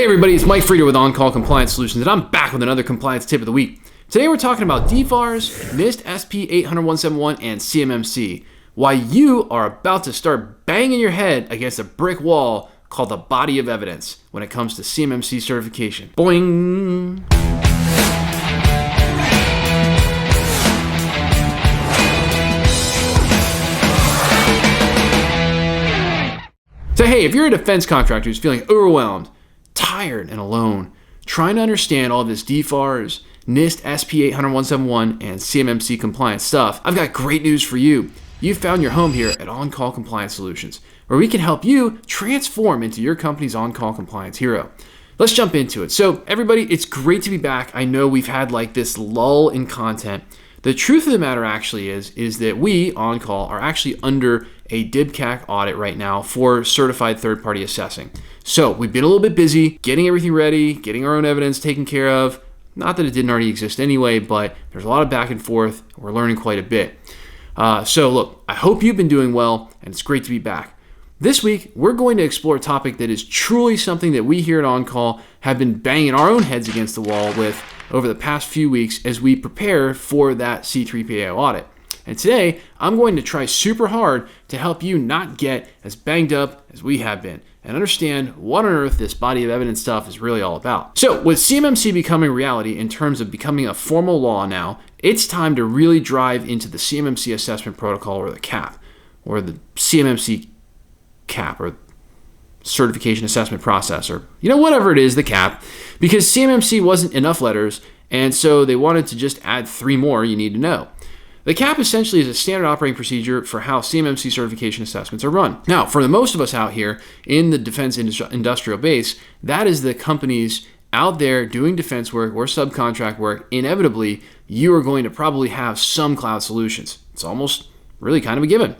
Hey everybody, it's Mike Frieder with On-Call Compliance Solutions, and I'm back with another compliance tip of the week. Today we're talking about DFARS, NIST SP 800-171, and CMMC. Why you are about to start banging your head against a brick wall called the body of evidence when it comes to CMMC certification. Boing! So hey, if you're a defense contractor who's feeling overwhelmed, tired, and alone, trying to understand all of this DFARS, NIST SP 800-171, and CMMC compliance stuff, I've got great news for you. You've found your home here at On-Call Compliance Solutions, where we can help you transform into your company's on-call compliance hero. Let's jump into it. So everybody, it's great to be back. I know we've had like this lull in content. The truth of the matter actually is that we, On-Call, are actually under a DBCAC audit right now for certified third-party assessing. So we've been a little bit busy getting everything ready, getting our own evidence taken care of. Not that it didn't already exist anyway, but there's a lot of back and forth. We're learning quite a bit. So look, I hope you've been doing well, and it's great to be back. This week, we're going to explore a topic that is truly something that we here at On-Call have been banging our own heads against the wall with over the past few weeks as we prepare for that C3PAO audit. And today, I'm going to try super hard to help you not get as banged up as we have been and understand what on earth this body of evidence stuff is really all about. So with CMMC becoming reality in terms of becoming a formal law now, it's time to really drive into the CMMC assessment protocol, or the CAP, or the CMMC CAP, or certification assessment process, or whatever it is, the CAP, because CMMC wasn't enough letters, and so they wanted to just add 3 more you need to know. The CAP essentially is a standard operating procedure for how CMMC certification assessments are run. Now, for the most of us out here in the defense industrial base, that is the companies out there doing defense work or subcontract work. Inevitably, you are going to probably have some cloud solutions. It's almost really kind of a given.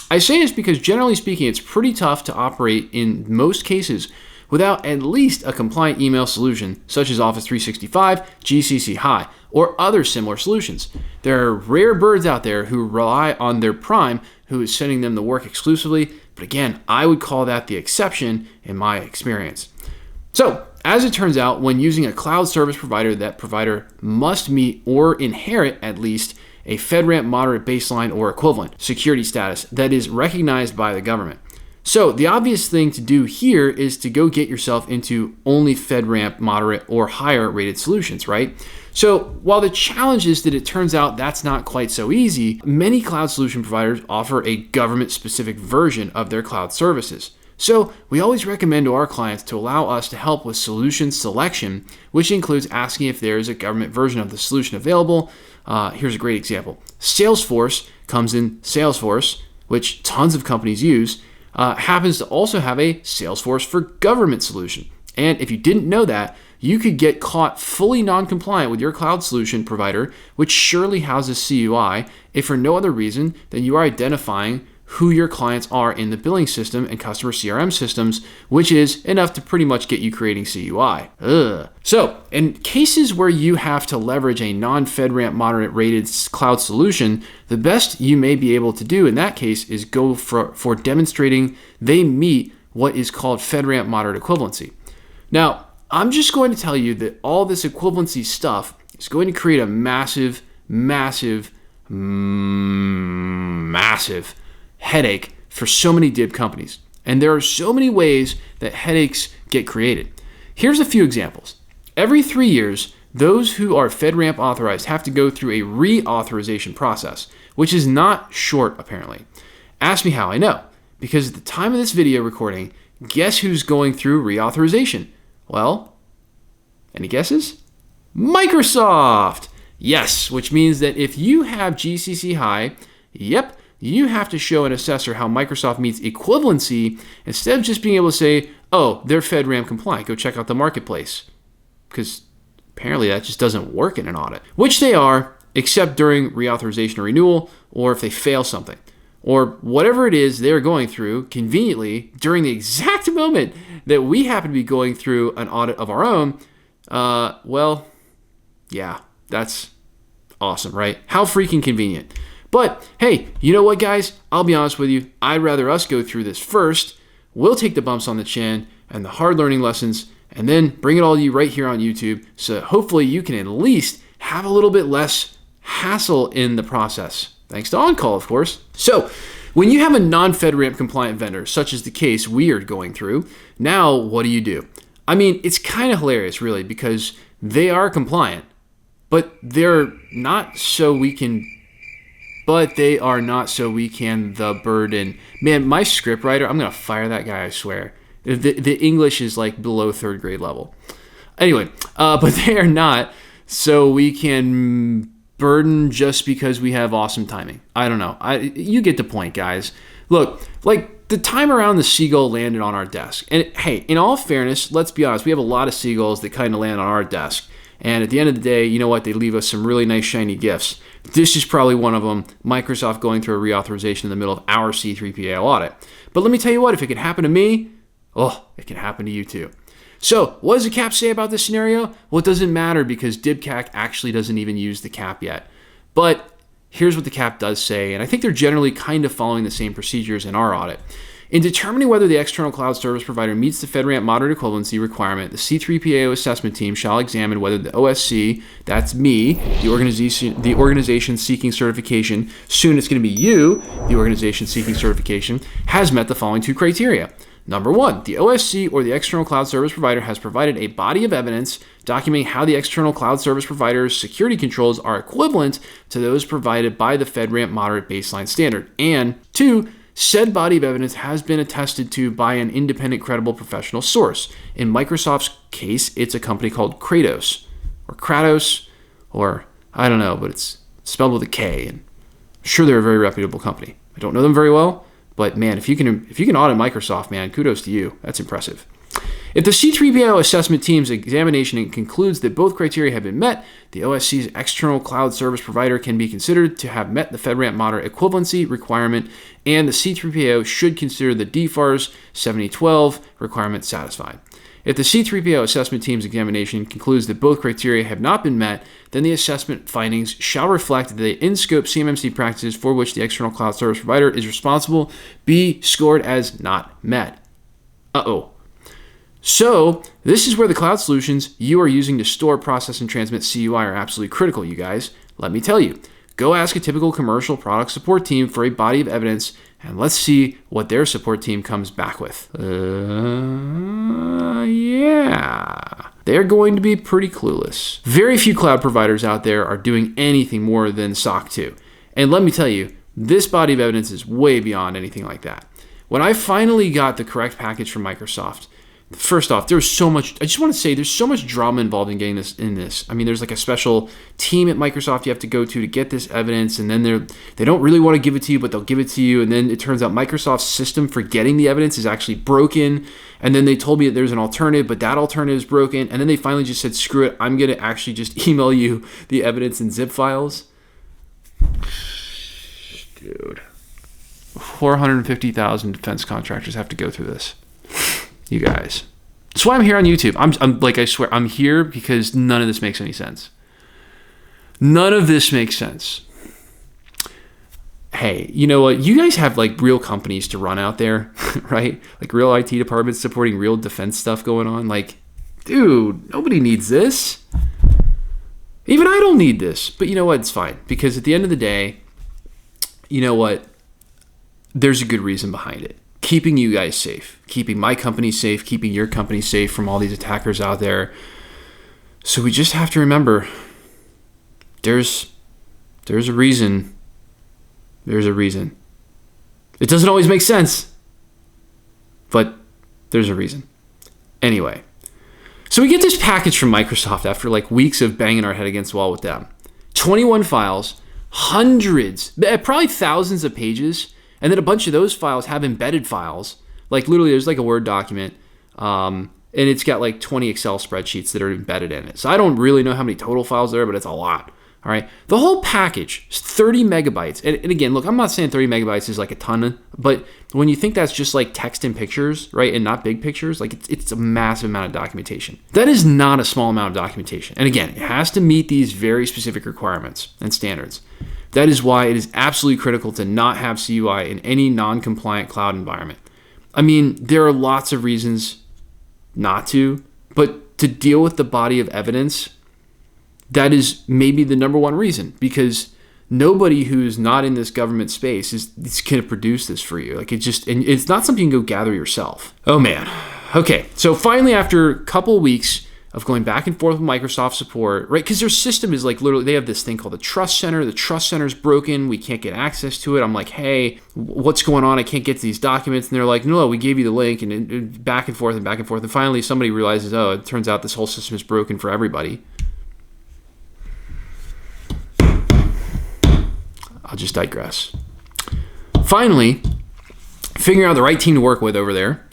I say this because generally speaking, it's pretty tough to operate in most cases without at least a compliant email solution such as Office 365, GCC High, or other similar solutions. There are rare birds out there who rely on their prime who is sending them the work exclusively, but again, I would call that the exception in my experience. So, as it turns out, when using a cloud service provider, that provider must meet or inherit at least a FedRAMP moderate baseline or equivalent security status that is recognized by the government. So the obvious thing to do here is to go get yourself into only FedRAMP moderate or higher rated solutions, right? So while the challenge is that it turns out that's not quite so easy, many cloud solution providers offer a government-specific version of their cloud services. So we always recommend to our clients to allow us to help with solution selection, which includes asking if there is a government version of the solution available. Here's a great example. Salesforce comes in Salesforce, which tons of companies use, happens to also have a Salesforce for Government solution. And if you didn't know that, you could get caught fully non-compliant with your cloud solution provider, which surely houses CUI, if for no other reason than you are identifying who your clients are in the billing system and customer CRM systems, which is enough to pretty much get you creating CUI. So, in cases where you have to leverage a non-FedRAMP moderate rated cloud solution, the best you may be able to do in that case is go for demonstrating they meet what is called FedRAMP moderate equivalency. Now, I'm just going to tell you that all this equivalency stuff is going to create a massive headache for so many DIB companies. And there are so many ways that headaches get created. Here's a few examples. Every 3 years, those who are FedRAMP authorized have to go through a reauthorization process, which is not short apparently. Ask me how I know. Because at the time of this video recording, guess who's going through reauthorization? Well, any guesses? Microsoft! Yes, which means that if you have GCC High, you have to show an assessor how Microsoft meets equivalency instead of just being able to say, oh, they're FedRAMP compliant, go check out the marketplace. Because apparently that just doesn't work in an audit. Which they are, except during reauthorization or renewal, or if they fail something. Or whatever it is they're going through, conveniently, during the exact moment that we happen to be going through an audit of our own, yeah, that's awesome, right? How freaking convenient. But hey, you know what, guys? I'll be honest with you. I'd rather us go through this first. We'll take the bumps on the chin and the hard learning lessons and then bring it all to you right here on YouTube, so hopefully you can at least have a little bit less hassle in the process. Thanks to OnCall, of course. So when you have a non-FedRAMP compliant vendor, such as the case we are going through, now what do? I mean, it's kind of hilarious, really, because they are compliant, but they're not so we can the burden. Man, my script writer, I'm going to fire that guy, I swear. The English is like below third grade level. Anyway, but they are not so we can burden just because we have awesome timing. I don't know. You get the point, guys. Look, like the time around the seagull landed on our desk. And hey, in all fairness, let's be honest, we have a lot of seagulls that kind of land on our desk. And at the end of the day, you know what? They leave us some really nice shiny gifts. This is probably one of them, Microsoft going through a reauthorization in the middle of our C3PAO audit. But let me tell you what, if it could happen to me, it can happen to you too. So what does the cap say about this scenario? Well, it doesn't matter because DibCAC actually doesn't even use the cap yet. But here's what the cap does say, and I think they're generally kind of following the same procedures in our audit. In determining whether the external cloud service provider meets the FedRAMP moderate equivalency requirement, the C3PAO assessment team shall examine whether the OSC, that's me, the organization seeking certification, soon it's going to be you, the organization seeking certification, has met the following two criteria. Number one, the OSC or the external cloud service provider has provided a body of evidence documenting how the external cloud service provider's security controls are equivalent to those provided by the FedRAMP moderate baseline standard. And two, said body of evidence has been attested to by an independent, credible professional source. In Microsoft's case, it's a company called Kratos, or I don't know, but it's spelled with a K. And I'm sure they're a very reputable company. I don't know them very well, but man, if you can audit Microsoft, man, kudos to you. That's impressive. If the C3PAO assessment team's examination concludes that both criteria have been met, the OSC's external cloud service provider can be considered to have met the FedRAMP moderate equivalency requirement, and the C3PAO should consider the DFARS 7012 requirement satisfied. If the C3PAO assessment team's examination concludes that both criteria have not been met, then the assessment findings shall reflect that the in-scope CMMC practices for which the external cloud service provider is responsible be scored as not met. So, this is where the cloud solutions you are using to store, process, and transmit CUI are absolutely critical, you guys. Let me tell you. Go ask a typical commercial product support team for a body of evidence, and let's see what their support team comes back with. They're going to be pretty clueless. Very few cloud providers out there are doing anything more than SOC 2. And let me tell you, this body of evidence is way beyond anything like that. When I finally got the correct package from Microsoft, first off, there's so much drama involved in getting this. I mean, there's like a special team at Microsoft you have to go to get this evidence, and then they don't really want to give it to you, but they'll give it to you, and then it turns out Microsoft's system for getting the evidence is actually broken, and then they told me that there's an alternative, but that alternative is broken, and then they finally just said, screw it, I'm going to actually just email you the evidence in zip files. Dude. 450,000 defense contractors have to go through this. You guys. That's why I'm here on YouTube. I'm like, I swear, I'm here because none of this makes any sense. None of this makes sense. Hey, you know what? You guys have like real companies to run out there, right? Like real IT departments supporting real defense stuff going on. Like, dude, nobody needs this. Even I don't need this. But you know what? It's fine. Because at the end of the day, you know what? There's a good reason behind it. Keeping you guys safe, keeping my company safe, keeping your company safe from all these attackers out there. So we just have to remember, there's a reason. There's a reason. It doesn't always make sense, but there's a reason. Anyway, so we get this package from Microsoft after like weeks of banging our head against the wall with them. 21 files, hundreds, probably thousands of pages. And then a bunch of those files have embedded files. Like literally there's like a Word document and it's got like 20 Excel spreadsheets that are embedded in it. So I don't really know how many total files there are, but it's a lot. All right. The whole package is 30 megabytes. And again, look, I'm not saying 30 megabytes is like a ton, but when you think that's just like text and pictures, right, and not big pictures, like it's a massive amount of documentation. That is not a small amount of documentation. And again, it has to meet these very specific requirements and standards. That is why it is absolutely critical to not have CUI in any non-compliant cloud environment. I mean, there are lots of reasons not to, But to deal with the body of evidence, that is maybe the number one reason, because nobody who's not in this government space is going to produce this for you. Like, and it's not something you can go gather yourself. Oh man. Okay. So finally, after a couple of weeks of going back and forth with Microsoft support, right? Because their system is like literally, they have this thing called the Trust Center. The Trust Center is broken. We can't get access to it. I'm like, hey, what's going on? I can't get to these documents. And they're like, no, we gave you the link, and back and forth and back and forth. And finally, somebody realizes, oh, it turns out this whole system is broken for everybody. I'll just digress. Finally, figuring out the right team to work with over there,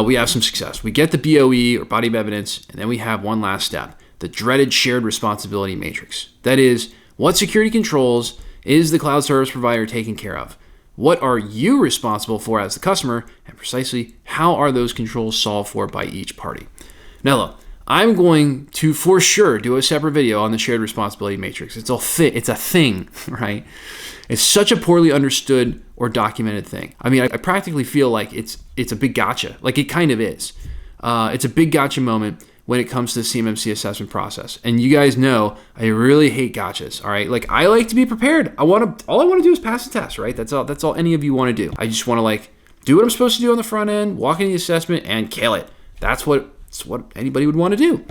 we have some success. We get the BOE, or body of evidence, and then we have one last step, the dreaded shared responsibility matrix. That is, what security controls is the cloud service provider taking care of? What are you responsible for as the customer? And precisely, how are those controls solved for by each party? Now look, I'm going to, for sure, do a separate video on the shared responsibility matrix. It's a thing, right? It's such a poorly understood or documented thing. I mean, I practically feel like it's a big gotcha. Like, it kind of is. It's a big gotcha moment when it comes to the CMMC assessment process. And you guys know I really hate gotchas, all right? Like, I like to be prepared. All I want to do is pass the test, right? That's all any of you want to do. I just want to do what I'm supposed to do on the front end, walk into the assessment, and kill it. That's what anybody would want to do,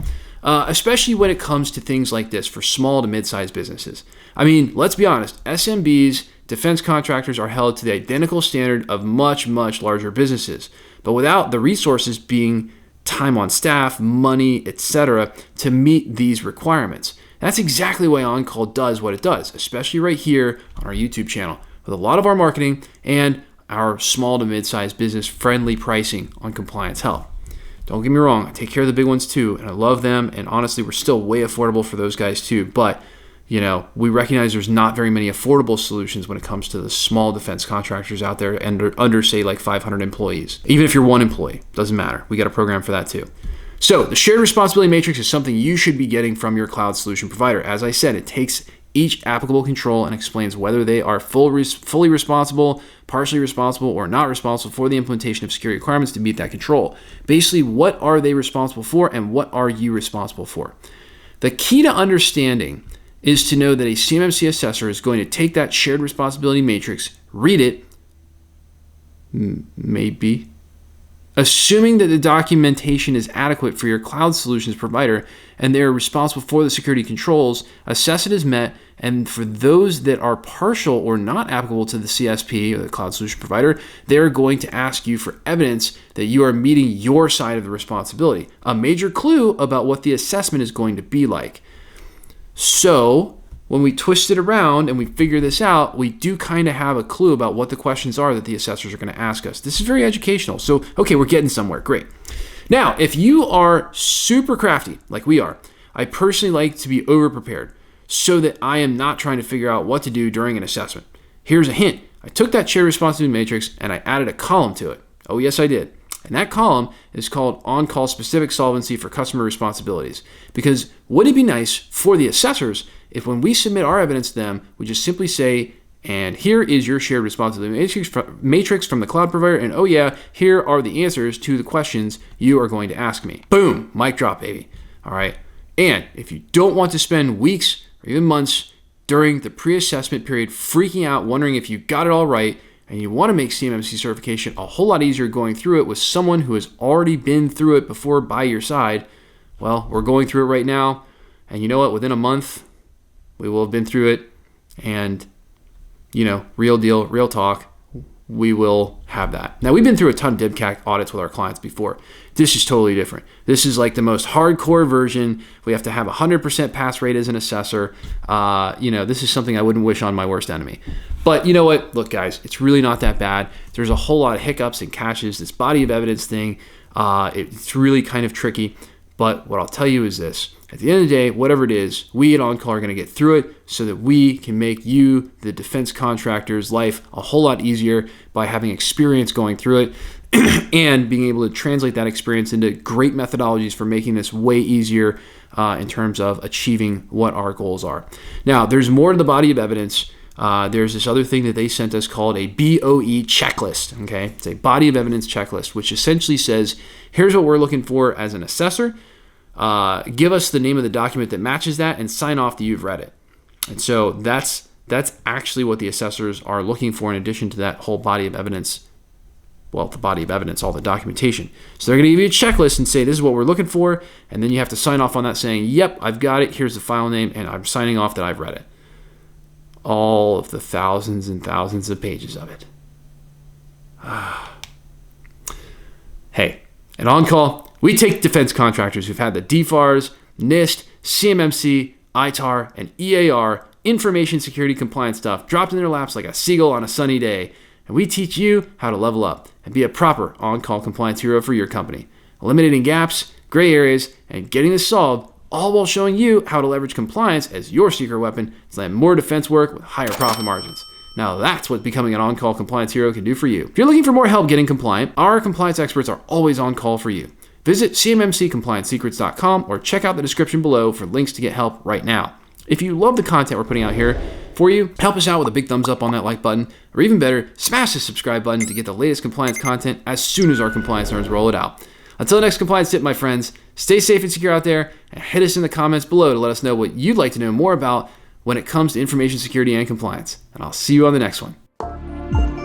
especially when it comes to things like this for small to mid-sized businesses. I mean, let's be honest, SMBs, defense contractors, are held to the identical standard of much, much larger businesses, but without the resources being time on staff, money, etc., to meet these requirements. That's exactly why On-Call does what it does, especially right here on our YouTube channel, with a lot of our marketing and our small to mid-sized business friendly pricing on compliance health. Don't get me wrong, I take care of the big ones too, and I love them, and honestly, we're still way affordable for those guys too, but we recognize there's not very many affordable solutions when it comes to the small defense contractors out there under say, like 500 employees. Even if you're one employee, doesn't matter. We got a program for that too. So the shared responsibility matrix is something you should be getting from your cloud solution provider. As I said, it takes each applicable control and explains whether they are fully responsible, partially responsible, or not responsible for the implementation of security requirements to meet that control. Basically, what are they responsible for and what are you responsible for? The key to understanding is to know that a CMMC assessor is going to take that shared responsibility matrix, read it, maybe, assuming that the documentation is adequate for your cloud solutions provider and they're responsible for the security controls, assess it as met, and for those that are partial or not applicable to the CSP, or the cloud solution provider, they're going to ask you for evidence that you are meeting your side of the responsibility, a major clue about what the assessment is going to be like. So when we twist it around and we figure this out, we do kind of have a clue about what the questions are that the assessors are going to ask us. This is very educational. So, okay, we're getting somewhere. Great. Now, if you are super crafty, like we are, I personally like to be over-prepared so that I am not trying to figure out what to do during an assessment. Here's a hint. I took that shared responsibility matrix and I added a column to it. Oh, yes, I did. And that column is called On-Call Specific Solvency for Customer Responsibilities. Because wouldn't it be nice for the assessors if when we submit our evidence to them, we just simply say, and here is your shared responsibility matrix from the cloud provider, and oh yeah, here are the answers to the questions you are going to ask me. Boom, mic drop, baby. All right. And if you don't want to spend weeks or even months during the pre-assessment period freaking out, wondering if you got it all right, and you want to make CMMC certification a whole lot easier going through it with someone who has already been through it before by your side, well, we're going through it right now. And you know what? Within a month, we will have been through it. And, real deal, real talk, we will have that. Now, we've been through a ton of DIBCAC audits with our clients before. This is totally different. This is like the most hardcore version. We have to have 100% pass rate as an assessor. This is something I wouldn't wish on my worst enemy. But you know what? Look, guys, it's really not that bad. There's a whole lot of hiccups and catches. This body of evidence thing, it's really kind of tricky. But what I'll tell you is this. At the end of the day, whatever it is, we at On-Call are going to get through it so that we can make you, the defense contractor's life a whole lot easier by having experience going through it and being able to translate that experience into great methodologies for making this way easier in terms of achieving what our goals are. Now, there's more to the body of evidence. There's this other thing that they sent us called a BOE checklist. Okay, it's a body of evidence checklist, which essentially says, here's what we're looking for as an assessor. give us the name of the document that matches that, and sign off that you've read it. And so that's actually what the assessors are looking for in addition to that whole body of evidence. Well, the body of evidence, all the documentation. So they're going to give you a checklist and say, this is what we're looking for. And then you have to sign off on that saying, yep, I've got it. Here's the file name. And I'm signing off that I've read it. All of the thousands and thousands of pages of it. Hey, at On Call, we take defense contractors who've had the DFARS, NIST, CMMC, ITAR, and EAR information security compliance stuff dropped in their laps like a seagull on a sunny day. And we teach you how to level up and be a proper on-call compliance hero for your company, eliminating gaps, gray areas, and getting this solved, all while showing you how to leverage compliance as your secret weapon to land more defense work with higher profit margins. Now that's what becoming an on-call compliance hero can do for you. If you're looking for more help getting compliant, our compliance experts are always on call for you. Visit cmmccompliancesecrets.com or check out the description below for links to get help right now. If you love the content we're putting out here for you, help us out with a big thumbs up on that like button, or even better, smash the subscribe button to get the latest compliance content as soon as our compliance nerds roll it out. Until the next compliance tip, my friends, stay safe and secure out there, and hit us in the comments below to let us know what you'd like to know more about when it comes to information security and compliance. And I'll see you on the next one.